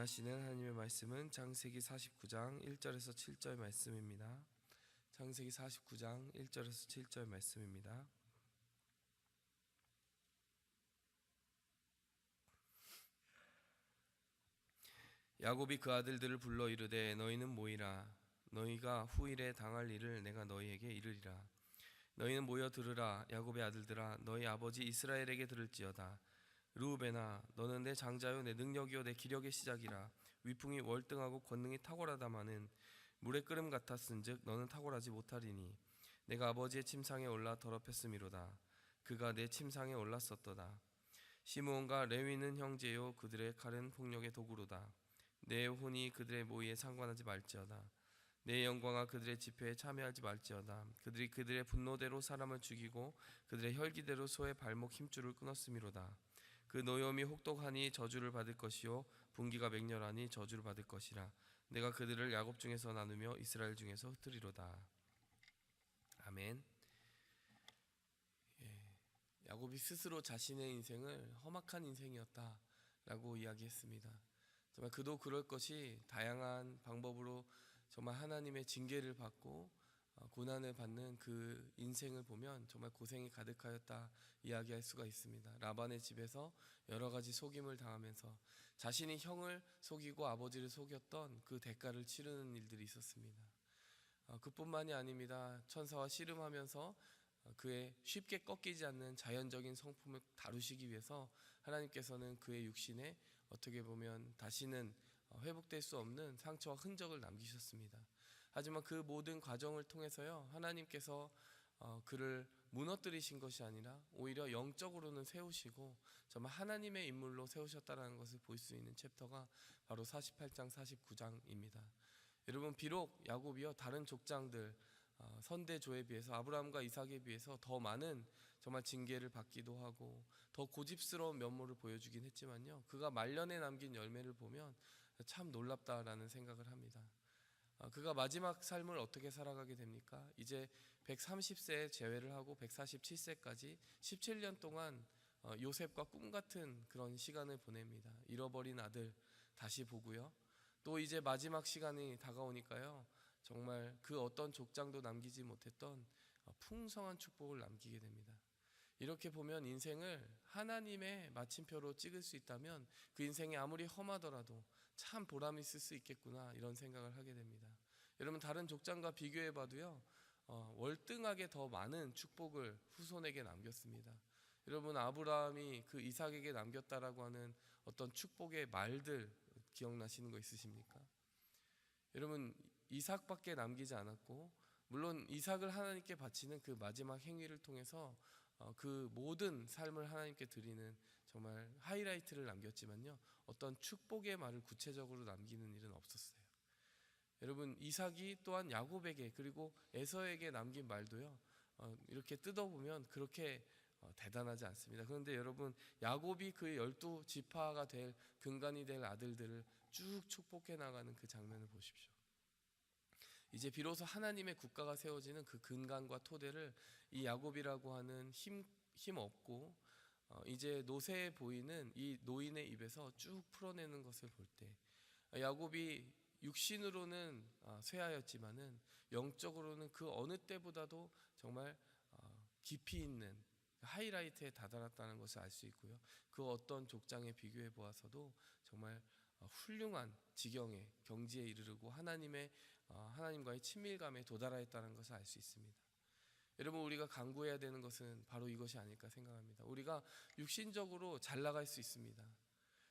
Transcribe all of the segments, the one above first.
말씀하시는 하나님의 말씀은 창세기 49장 1절에서 7절 말씀입니다. 창세기 49장 1절에서 7절 말씀입니다. 야곱이 그 아들들을 불러 이르되 너희는 모이라. 너희가 후일에 당할 일을 내가 너희에게 이르리라. 너희는 모여 들으라. 야곱의 아들들아, 너희 아버지 이스라엘에게 들을지어다. 르우벤아, 너는 내 장자요 내 능력이요 내 기력의 시작이라. 위풍이 월등하고 권능이 탁월하다마는 물의 끓음 같았은즉 너는 탁월하지 못하리니 내가 아버지의 침상에 올라 더럽혔음이로다. 그가 내 침상에 올랐었도다. 시므온과 레위는 형제요 그들의 칼은 폭력의 도구로다. 내 혼이 그들의 모의에 상관하지 말지어다. 내 영광아 그들의 집회에 참여하지 말지어다. 그들이 그들의 분노대로 사람을 죽이고 그들의 혈기대로 소의 발목 힘줄을 끊었음이로다. 그 노염이 혹독하니 저주를 받을 것이요 분기가 맹렬하니 저주를 받을 것이라. 내가 그들을 야곱 중에서 나누며 이스라엘 중에서 흩으리로다. 아멘. 야곱이 스스로 자신의 인생을 험악한 인생이었다라고 이야기했습니다. 정말 그도 그럴 것이 다양한 방법으로 정말 하나님의 징계를 받고 고난을 받는 그 인생을 보면 정말 고생이 가득하였다 이야기할 수가 있습니다. 라반의 집에서 여러 가지 속임을 당하면서 자신이 형을 속이고 아버지를 속였던 그 대가를 치르는 일들이 있었습니다. 그뿐만이 아닙니다. 천사와 씨름하면서 그의 쉽게 꺾이지 않는 자연적인 성품을 다루시기 위해서 하나님께서는 그의 육신에 어떻게 보면 다시는 회복될 수 없는 상처와 흔적을 남기셨습니다. 하지만 그 모든 과정을 통해서요, 하나님께서 그를 무너뜨리신 것이 아니라 오히려 영적으로는 세우시고 정말 하나님의 인물로 세우셨다는 것을 볼 수 있는 챕터가 바로 48장 49장입니다. 여러분, 비록 야곱이요 다른 족장들 선대조에 비해서 아브라함과 이삭에 비해서 더 많은 정말 징계를 받기도 하고 더 고집스러운 면모를 보여주긴 했지만요, 그가 말년에 남긴 열매를 보면 참 놀랍다라는 생각을 합니다. 그가 마지막 삶을 어떻게 살아가게 됩니까? 이제 130세에 재회를 하고 147세까지 17년 동안 요셉과 꿈같은 그런 시간을 보냅니다. 잃어버린 아들 다시 보고요, 또 이제 마지막 시간이 다가오니까요, 정말 그 어떤 족장도 남기지 못했던 풍성한 축복을 남기게 됩니다. 이렇게 보면 인생을 하나님의 마침표로 찍을 수 있다면 그 인생이 아무리 험하더라도 참 보람이 있을 수 있겠구나, 이런 생각을 하게 됩니다. 여러분, 다른 족장과 비교해 봐도요, 월등하게 더 많은 축복을 후손에게 남겼습니다. 여러분, 아브라함이 그 이삭에게 남겼다라고 하는 어떤 축복의 말들 기억나시는 거 있으십니까? 여러분, 이삭밖에 남기지 않았고, 물론 이삭을 하나님께 바치는 그 마지막 행위를 통해서 그 모든 삶을 하나님께 드리는 정말 하이라이트를 남겼지만요, 어떤 축복의 말을 구체적으로 남기는 일은 없었어요. 여러분, 이삭이 또한 야곱에게 그리고 에서에게 남긴 말도요, 이렇게 뜯어보면 그렇게 대단하지 않습니다. 그런데 여러분, 야곱이 그 12지파가 될 근간이 될 아들들을 쭉 축복해 나가는 그 장면을 보십시오. 이제 비로소 하나님의 국가가 세워지는 그 근간과 토대를 이 야곱이라고 하는 힘 없고 이제 노쇠해 보이는 이 노인의 입에서 쭉 풀어내는 것을 볼 때, 야곱이 육신으로는 쇠하였지만은 영적으로는 그 어느 때보다도 정말 깊이 있는 하이라이트에 다다랐다는 것을 알 수 있고요, 그 어떤 족장에 비교해 보아서도 정말 훌륭한 지경의 경지에 이르르고 하나님과의 친밀감에 도달하였다는 것을 알 수 있습니다. 여러분, 우리가 간구해야 되는 것은 바로 이것이 아닐까 생각합니다. 우리가 육신적으로 잘 나갈 수 있습니다.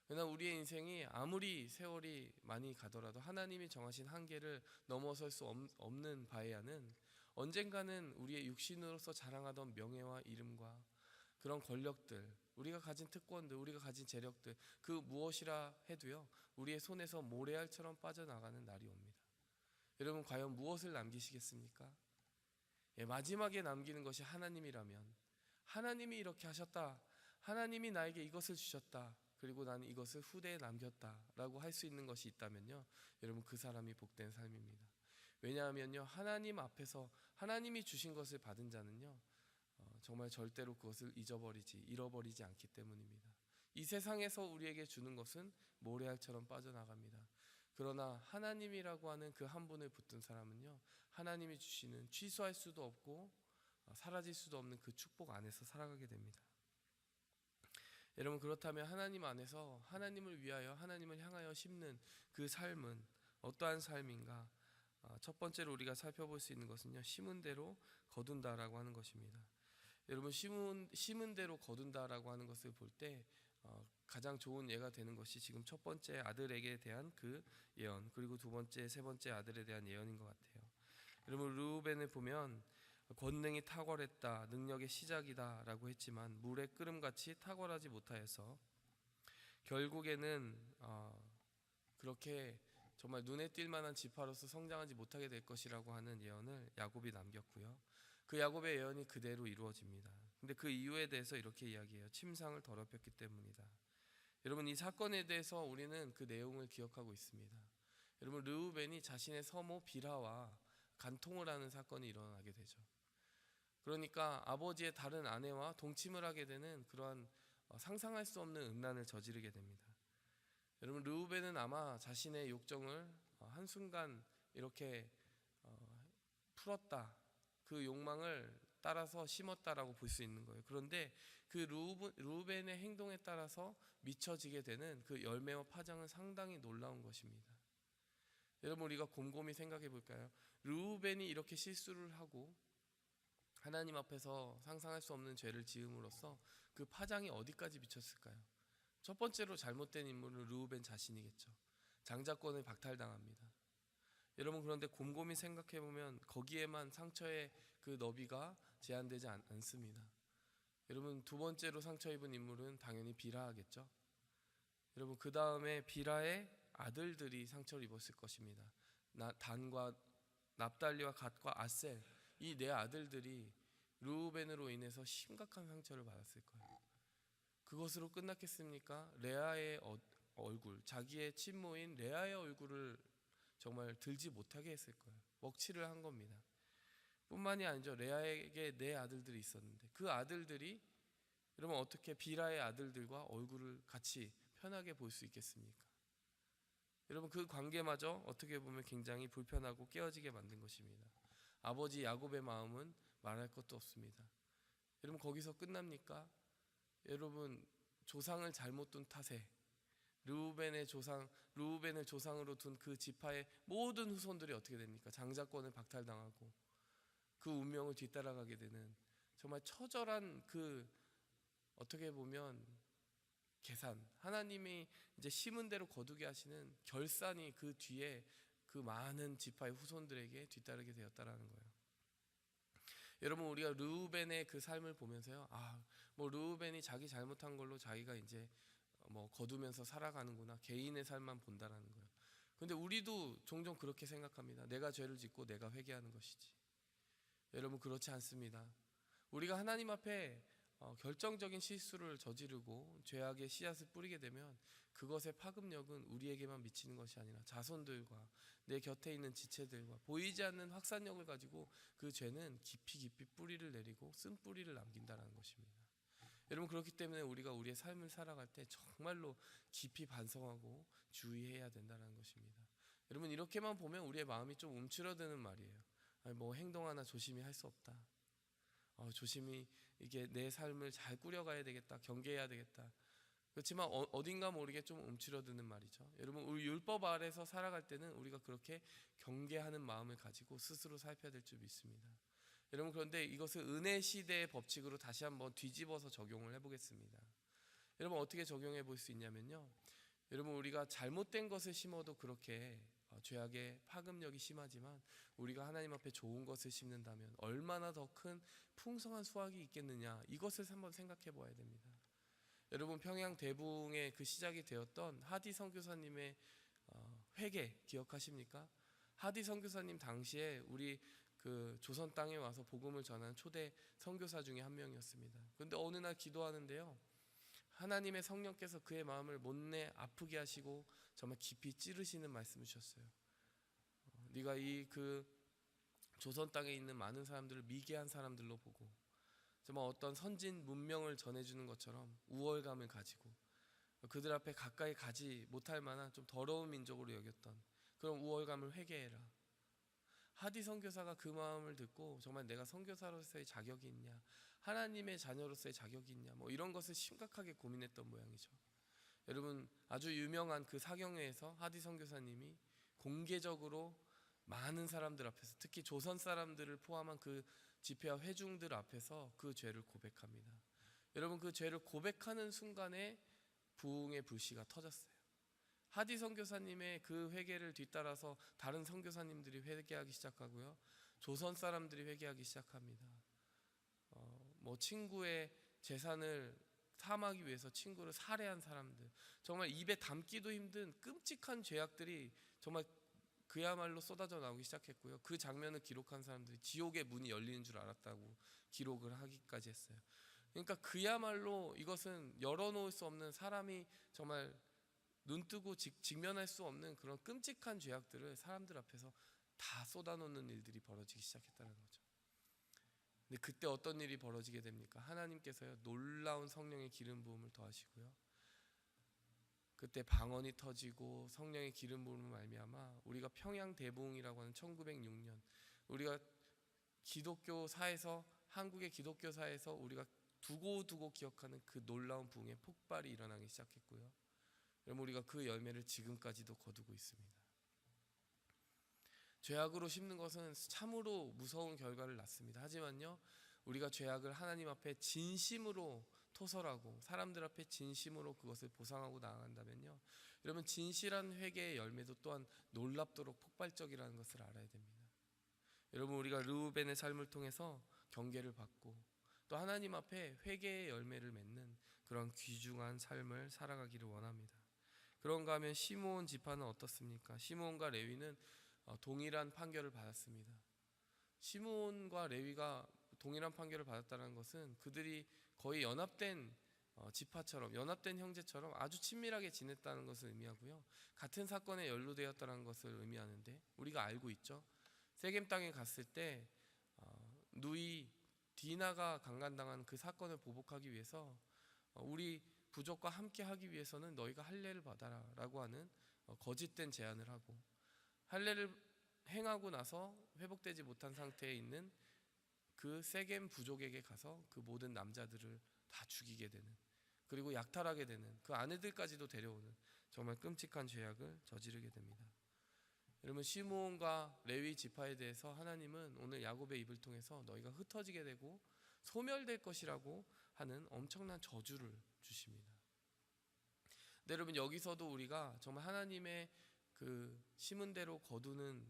그러나 우리의 인생이 아무리 세월이 많이 가더라도 하나님이 정하신 한계를 넘어설 수 없는 바에야는 언젠가는 우리의 육신으로서 자랑하던 명예와 이름과 그런 권력들, 우리가 가진 특권들, 우리가 가진 재력들, 그 무엇이라 해도요, 우리의 손에서 모래알처럼 빠져나가는 날이 옵니다. 여러분, 과연 무엇을 남기시겠습니까? 마지막에 남기는 것이 하나님이라면, 하나님이 이렇게 하셨다, 하나님이 나에게 이것을 주셨다, 그리고 나는 이것을 후대에 남겼다라고 할 수 있는 것이 있다면요, 여러분, 그 사람이 복된 삶입니다. 왜냐하면요, 하나님 앞에서 하나님이 주신 것을 받은 자는요, 정말 절대로 그것을 잃어버리지 않기 때문입니다. 이 세상에서 우리에게 주는 것은 모래알처럼 빠져나갑니다. 그러나 하나님이라고 하는 그 한 분을 붙든 사람은요, 하나님이 주시는 취소할 수도 없고 사라질 수도 없는 그 축복 안에서 살아가게 됩니다. 여러분, 그렇다면 하나님 안에서 하나님을 위하여, 하나님을 향하여 심는 그 삶은 어떠한 삶인가? 첫 번째로 우리가 살펴볼 수 있는 것은요, 심은 대로 거둔다라고 하는 것입니다. 여러분, 심은 대로 거둔다라고 하는 것을 볼 때 가장 좋은 예가 되는 것이 지금 첫 번째 아들에게 대한 그 예언, 그리고 두 번째, 세 번째 아들에 대한 예언인 것 같아요. 여러분, 르우벤을 보면 권능이 탁월했다, 능력의 시작이다라고 했지만 물의 끓음같이 탁월하지 못하여서 결국에는 그렇게 정말 눈에 띌 만한 지파로서 성장하지 못하게 될 것이라고 하는 예언을 야곱이 남겼고요. 그 야곱의 예언이 그대로 이루어집니다. 근데 그 이유에 대해서 이렇게 이야기해요. 침상을 더럽혔기 때문이다. 여러분, 이 사건에 대해서 우리는 그 내용을 기억하고 있습니다. 여러분, 르우벤이 자신의 서모 빌하와 간통을 하는 사건이 일어나게 되죠. 그러니까 아버지의 다른 아내와 동침을 하게 되는 그러한 상상할 수 없는 음란을 저지르게 됩니다. 여러분, 르우벤은 아마 자신의 욕정을 한순간 이렇게 풀었다, 그 욕망을 따라서 심었다라고 볼 수 있는 거예요. 그런데 그 르우벤의 행동에 따라서 미쳐지게 되는 그 열매와 파장은 상당히 놀라운 것입니다. 여러분, 우리가 곰곰이 생각해 볼까요? 르우벤이 이렇게 실수를 하고 하나님 앞에서 상상할 수 없는 죄를 지음으로써 그 파장이 어디까지 미쳤을까요? 첫 번째로 잘못된 인물은 르우벤 자신이겠죠. 장자권을 박탈당합니다. 여러분, 그런데 곰곰이 생각해 보면 거기에만 상처의 그 너비가 제한되지 않습니다. 여러분, 두 번째로 상처 입은 인물은 당연히 비라하겠죠. 여러분, 그 다음에 비라의 아들들이 상처를 입었을 것입니다. 단과 납달리와 갓과 아셀, 이 네 아들들이 르우벤으로 인해서 심각한 상처를 받았을 거예요. 그것으로 끝났겠습니까? 레아의 얼굴, 자기의 친모인 레아의 얼굴을 정말 들지 못하게 했을 거예요. 먹칠을 한 겁니다. 뿐만이 아니죠. 레아에게 네 아들들이 있었는데 그 아들들이 여러분 어떻게 비라의 아들들과 얼굴을 같이 편하게 볼 수 있겠습니까? 여러분, 그 관계마저 어떻게 보면 굉장히 불편하고 깨어지게 만든 것입니다. 아버지 야곱의 마음은 말할 것도 없습니다. 여러분, 거기서 끝납니까? 여러분, 조상을 잘못 둔 탓에 르우벤을 조상으로 둔 그 지파의 모든 후손들이 어떻게 됩니까? 장자권을 박탈당하고 그 운명을 뒤따라가게 되는 정말 처절한 그 어떻게 보면 계산, 하나님이 이제 심은 대로 거두게 하시는 결산이 그 뒤에 그 많은 지파의 후손들에게 뒤따르게 되었다라는 거예요. 여러분, 우리가 르우벤의 그 삶을 보면서요, 뭐 르우벤이 자기 잘못한 걸로 자기가 이제 뭐 거두면서 살아가는구나, 개인의 삶만 본다라는 거예요. 근데 우리도 종종 그렇게 생각합니다. 내가 죄를 짓고 내가 회개하는 것이지. 여러분, 그렇지 않습니다. 우리가 하나님 앞에 결정적인 실수를 저지르고 죄악의 씨앗을 뿌리게 되면 그것의 파급력은 우리에게만 미치는 것이 아니라 자손들과 내 곁에 있는 지체들과 보이지 않는 확산력을 가지고 그 죄는 깊이 깊이 뿌리를 내리고 쓴 뿌리를 남긴다는 것입니다. 여러분, 그렇기 때문에 우리가 우리의 삶을 살아갈 때 정말로 깊이 반성하고 주의해야 된다는 것입니다. 여러분, 이렇게만 보면 우리의 마음이 좀 움츠러드는 말이에요. 뭐 행동 하나 조심히 할 수 없다. 조심히 이게 내 삶을 잘 꾸려가야 되겠다, 경계해야 되겠다. 그렇지만 어딘가 모르게 좀 움츠러드는 말이죠. 여러분, 우리 율법 아래서 살아갈 때는 우리가 그렇게 경계하는 마음을 가지고 스스로 살펴야 될 줄 믿습니다. 여러분, 그런데 이것을 은혜 시대의 법칙으로 다시 한번 뒤집어서 적용을 해보겠습니다. 여러분, 어떻게 적용해 볼 수 있냐면요, 여러분, 우리가 잘못된 것을 심어도 그렇게 죄악의 파급력이 심하지만 우리가 하나님 앞에 좋은 것을 심는다면 얼마나 더 큰 풍성한 수확이 있겠느냐, 이것을 한번 생각해 보아야 됩니다. 여러분, 평양 대붕의 그 시작이 되었던 하디 선교사님의 회개 기억하십니까? 하디 선교사님 당시에 우리 그 조선 땅에 와서 복음을 전한 초대 선교사 중에 한 명이었습니다. 그런데 어느 날 기도하는데요, 하나님의 성령께서 그의 마음을 못내 아프게 하시고 정말 깊이 찌르시는 말씀을 주셨어요. 네가 이 그 조선 땅에 있는 많은 사람들을 미개한 사람들로 보고 정말 어떤 선진 문명을 전해주는 것처럼 우월감을 가지고 그들 앞에 가까이 가지 못할 만한 좀 더러운 민족으로 여겼던 그런 우월감을 회개해라. 하디 선교사가 그 마음을 듣고 정말 내가 선교사로서의 자격이 있냐, 하나님의 자녀로서의 자격이 있냐, 뭐 이런 것을 심각하게 고민했던 모양이죠. 여러분, 아주 유명한 그 사경회에서 하디 선교사님이 공개적으로 많은 사람들 앞에서, 특히 조선 사람들을 포함한 그 집회와 회중들 앞에서 그 죄를 고백합니다. 여러분, 그 죄를 고백하는 순간에 부흥의 불씨가 터졌어요. 하디 선교사님의 그 회개를 뒤따라서 다른 선교사님들이 회개하기 시작하고요, 조선 사람들이 회개하기 시작합니다. 뭐 친구의 재산을 탐하기 위해서 친구를 살해한 사람들, 정말 입에 담기도 힘든 끔찍한 죄악들이 정말 그야말로 쏟아져 나오기 시작했고요. 그 장면을 기록한 사람들이 지옥의 문이 열리는 줄 알았다고 기록을 하기까지 했어요. 그러니까 그야말로 이것은 열어놓을 수 없는, 사람이 정말 눈뜨고 직면할 수 없는 그런 끔찍한 죄악들을 사람들 앞에서 다 쏟아놓는 일들이 벌어지기 시작했다는 거죠. 근데 그때 어떤 일이 벌어지게 됩니까? 하나님께서요, 놀라운 성령의 기름 부음을 더하시고요, 그때 방언이 터지고 성령의 기름 부음을 말미암아 우리가 평양 대부흥이라고 하는 1906년, 우리가 기독교사에서, 한국의 기독교사에서 우리가 두고두고 기억하는 그 놀라운 부흥의 폭발이 일어나기 시작했고요, 여러분, 우리가 그 열매를 지금까지도 거두고 있습니다. 죄악으로 심는 것은 참으로 무서운 결과를 낳습니다. 하지만요, 우리가 죄악을 하나님 앞에 진심으로 토설하고 사람들 앞에 진심으로 그것을 보상하고 나아간다면요, 여러분, 진실한 회개의 열매도 또한 놀랍도록 폭발적이라는 것을 알아야 됩니다. 여러분, 우리가 르우벤의 삶을 통해서 경계를 받고 또 하나님 앞에 회개의 열매를 맺는 그런 귀중한 삶을 살아가기를 원합니다. 그런가 하면 시므온 지파는 어떻습니까? 시므온과 레위는 동일한 판결을 받았습니다. 시므온과 레위가 동일한 판결을 받았다는 것은 그들이 거의 연합된 지파처럼, 연합된 형제처럼 아주 친밀하게 지냈다는 것을 의미하고요, 같은 사건에 연루되었다는 것을 의미하는데, 우리가 알고 있죠. 세겜 땅에 갔을 때 누이 디나가 강간당한 그 사건을 보복하기 위해서 우리 부족과 함께 하기 위해서는 너희가 할례를 받아라 라고 하는 거짓된 제안을 하고, 할례를 행하고 나서 회복되지 못한 상태에 있는 그 세겜 부족에게 가서 그 모든 남자들을 다 죽이게 되는, 그리고 약탈하게 되는, 그 아내들까지도 데려오는 정말 끔찍한 죄악을 저지르게 됩니다. 여러분, 시므온과 레위 지파에 대해서 하나님은 오늘 야곱의 입을 통해서 너희가 흩어지게 되고 소멸될 것이라고 하는 엄청난 저주를 주십니다. 근데 여러분, 여기서도 우리가 정말 하나님의 그 심은 대로 거두는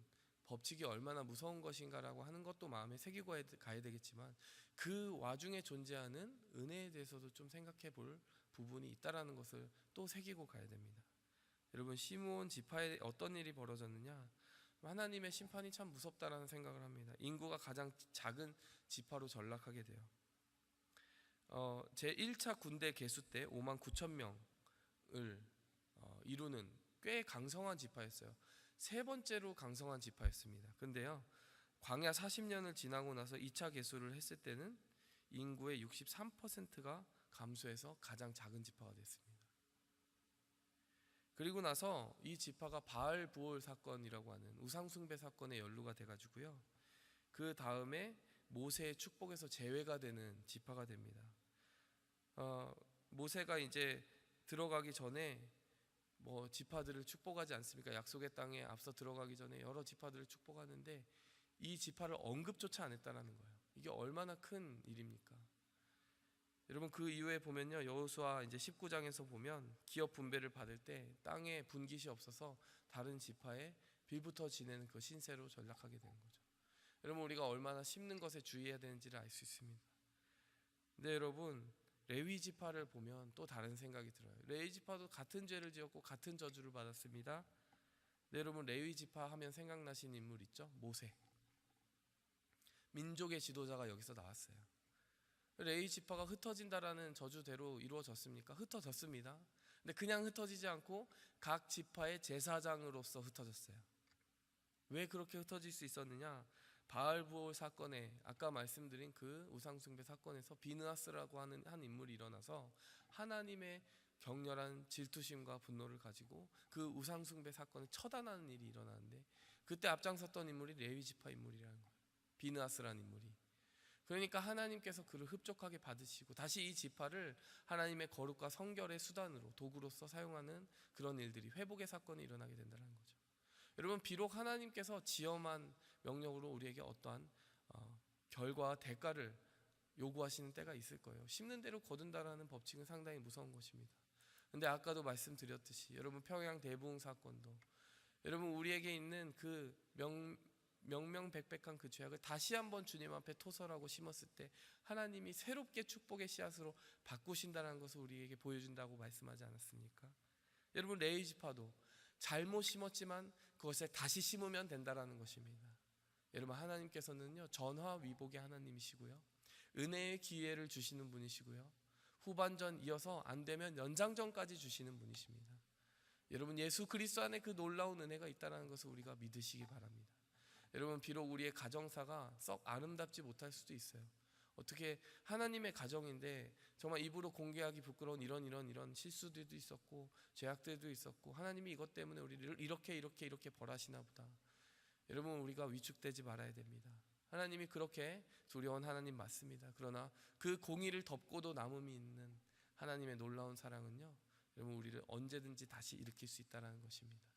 법칙이 얼마나 무서운 것인가라고 하는 것도 마음에 새기고 가야 되겠지만, 그 와중에 존재하는 은혜에 대해서도 좀 생각해 볼 부분이 있다라는 것을 또 새기고 가야 됩니다. 여러분, 시므온 지파에 어떤 일이 벌어졌느냐, 하나님의 심판이 참 무섭다라는 생각을 합니다. 인구가 가장 작은 지파로 전락하게 돼요. 제1차 군대 개수 때 5만 9천 명을 이루는 꽤 강성한 지파였어요. 세 번째로 강성한 지파였습니다. 근데요, 광야 40년을 지나고 나서 2차 개수를 했을 때는 인구의 63%가 감소해서 가장 작은 지파가 됐습니다. 그리고 나서 이 지파가 바알 부올 사건이라고 하는 우상숭배 사건에 연루가 돼가지고요, 그 다음에 모세의 축복에서 제외가 되는 지파가 됩니다. 모세가 이제 들어가기 전에 뭐 지파들을 축복하지 않습니까? 약속의 땅에 앞서 들어가기 전에 여러 지파들을 축복하는데 이 지파를 언급조차 안 했다라는 거예요. 이게 얼마나 큰 일입니까? 여러분, 그 이후에 보면요, 여호수아 이제 19장에서 보면 기업 분배를 받을 때 땅에 분깃이 없어서 다른 지파에 빌붙어 지내는 그 신세로 전락하게 되는 거죠. 여러분, 우리가 얼마나 심는 것에 주의해야 되는지를 알 수 있습니다. 근데 여러분, 레위 지파를 보면 또 다른 생각이 들어요. 레위 지파도 같은 죄를 지었고 같은 저주를 받았습니다. 근데 여러분, 레위 지파 하면 생각나시는 인물 있죠? 모세. 민족의 지도자가 여기서 나왔어요. 레위 지파가 흩어진다라는 저주대로 이루어졌습니까? 흩어졌습니다. 근데 그냥 흩어지지 않고 각 지파의 제사장으로서 흩어졌어요. 왜 그렇게 흩어질 수 있었느냐? 바알부올 사건에, 아까 말씀드린 그 우상숭배 사건에서 비느하스라고 하는 한 인물이 일어나서 하나님의 격렬한 질투심과 분노를 가지고 그 우상숭배 사건을 처단하는 일이 일어나는데, 그때 앞장섰던 인물이 레위 지파 인물이라는 거예요. 비느하스라는 인물이. 그러니까 하나님께서 그를 흡족하게 받으시고 다시 이 지파를 하나님의 거룩과 성결의 수단으로, 도구로서 사용하는 그런 일들이, 회복의 사건이 일어나게 된다는 거죠. 여러분, 비록 하나님께서 지엄한 명령으로 우리에게 어떠한 결과, 대가를 요구하시는 때가 있을 거예요. 심는 대로 거둔다라는 법칙은 상당히 무서운 것입니다. 근데 아까도 말씀드렸듯이 여러분, 평양 대부흥 사건도 여러분, 우리에게 있는 그 명명백백한 그 죄악을 다시 한번 주님 앞에 토설하고 심었을 때 하나님이 새롭게 축복의 씨앗으로 바꾸신다는 것을 우리에게 보여준다고 말씀하지 않았습니까? 여러분, 레위 지파도 잘못 심었지만 그것을 다시 심으면 된다라는 것입니다. 여러분, 하나님께서는요, 전화위복의 하나님이시고요, 은혜의 기회를 주시는 분이시고요, 후반전 이어서 안 되면 연장전까지 주시는 분이십니다. 여러분, 예수 그리스도 안에 그 놀라운 은혜가 있다는 것을 우리가 믿으시기 바랍니다. 여러분, 비록 우리의 가정사가 썩 아름답지 못할 수도 있어요. 어떻게 하나님의 가정인데 정말 입으로 공개하기 부끄러운 이런 실수들도 있었고 죄악들도 있었고, 하나님이 이것 때문에 우리를 이렇게 벌하시나 보다. 여러분, 우리가 위축되지 말아야 됩니다. 하나님이 그렇게 두려운 하나님 맞습니다. 그러나 그 공의를 덮고도 남음이 있는 하나님의 놀라운 사랑은요, 여러분, 우리를 언제든지 다시 일으킬 수 있다는 것입니다.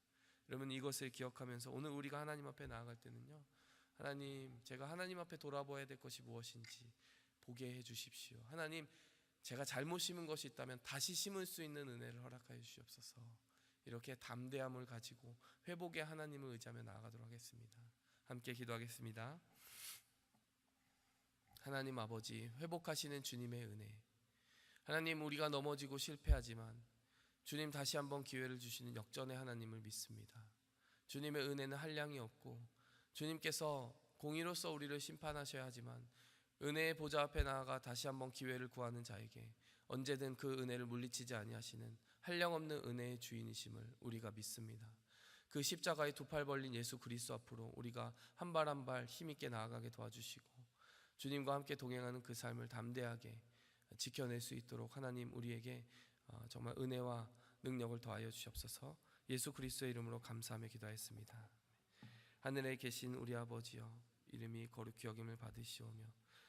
여러분, 이것을 기억하면서 오늘 우리가 하나님 앞에 나아갈 때는요, 하나님, 제가 하나님 앞에 돌아봐야 될 것이 무엇인지 보게 해 주십시오. 하나님, 제가 잘못 심은 것이 있다면 다시 심을 수 있는 은혜를 허락하여 주시옵소서. 이렇게 담대함을 가지고 회복의 하나님을 의지하며 나아가도록 하겠습니다. 함께 기도하겠습니다. 하나님 아버지, 회복하시는 주님의 은혜, 하나님, 우리가 넘어지고 실패하지만 주님 다시 한번 기회를 주시는 역전의 하나님을 믿습니다. 주님의 은혜는 한량이 없고 주님께서 공의로서 우리를 심판하셔야 하지만 은혜의 보좌 앞에 나아가 다시 한번 기회를 구하는 자에게 언제든 그 은혜를 물리치지 아니하시는 한량없는 은혜의 주인이심을 우리가 믿습니다. 그 십자가에 두 팔 벌린 예수 그리스도 앞으로 우리가 한 발 한 발 힘있게 나아가게 도와주시고 주님과 함께 동행하는 그 삶을 담대하게 지켜낼 수 있도록 하나님, 우리에게 정말 은혜와 능력을 더하여 주시옵소서. 예수 그리스도의 이름으로 감사하며 기도하였습니다. 하늘에 계신 우리 아버지여, 이름이 거룩히 여김을 받으시오며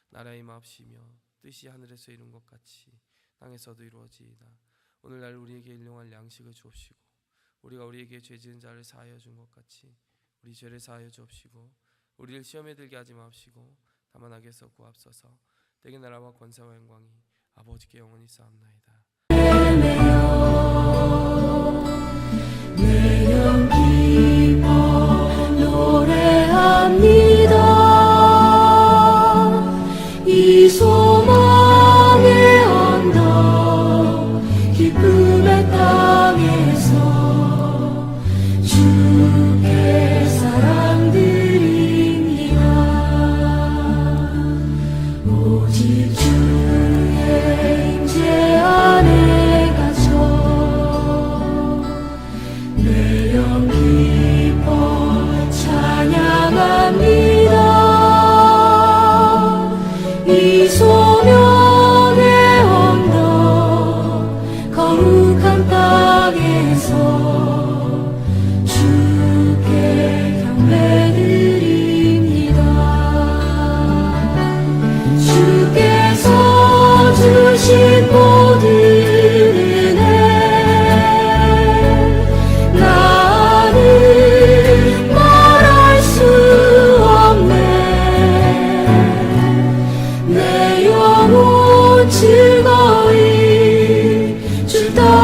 나라의 마옵시며 뜻이 하늘에서 이룬 것 같이 땅에서도 이루어지이다. 오늘날 우리에게 일용할 양식을 주옵시고 우리가 우리에게 죄 지은 자를 사하여 준 것 같이 우리 죄를 사하여 주옵시고 우리를 시험에 들게 하지 마옵시고 다만 악에서 구하옵소서. 대개 나라와 권세와 영광이 아버지께 영원히 쌓옵나이다. 내 영 기뻐 노래합니다. 이 소망의 언덕 기쁨의 땅에서 주께 사랑 드립니다. 오직 주의 임재 안에 갇혀 내 영 기뻐 찬양합니다. 이 소명의 언덕 거룩한 땅에서 주께 경배드립니다. 주께서 주신 모든 은혜 나는 말할 수 없네. 내 영혼 즐거이 주 따라